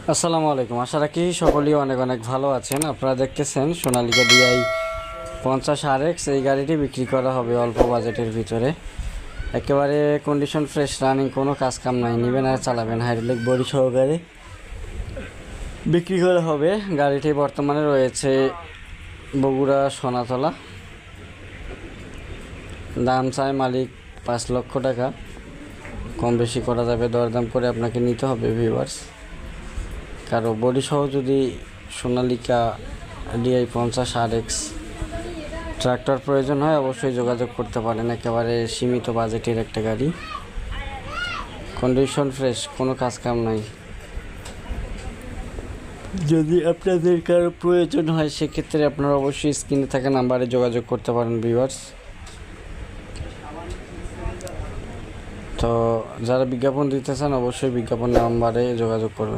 আসসালামু আলাইকুম। আশা রাখি সকলেই অনেক অনেক ভালো আছেন। আপনারা দেখতেছেন সোনালিকা ডিআই 50 RX। এই গাড়িটি বিক্রি করা হবে অল্প বাজেটের ভিতরে, একেবারে কন্ডিশন ফ্রেশ, রানিং, কোনো কাজ কাম নাই, নেবেন আর চালাবেন, হাইড্রোলিক বডি সহকারে বিক্রি করা হবে। গাড়িটি বর্তমানে রয়েছে বগুড়া সোনাতলা। দাম চায় মালিক 5 লক্ষ টাকা, কম বেশি করা যাবে, দরদাম করে আপনাকে নিতে হবে ভিউয়ার্স। কারো বডি সহ যদি সোনালিকা ডিআই 50 RX ট্রাক্টর প্রয়োজন হয় অবশ্যই যোগাযোগ করতে পারেন। একেবারে সীমিত বাজেটের একটা গাড়ি, কন্ডিশন ফ্রেশ, কোনো কাজ কাম নাই। যদি আপনাদের কারো প্রয়োজন হয় সেক্ষেত্রে আপনারা অবশ্যই স্ক্রিনে থাকা নাম্বারে যোগাযোগ করতে পারেন ভিউয়ার্স। তো যারা বিজ্ঞাপন দিতে চান অবশ্যই বিজ্ঞাপন নাম্বারে যোগাযোগ করবেন।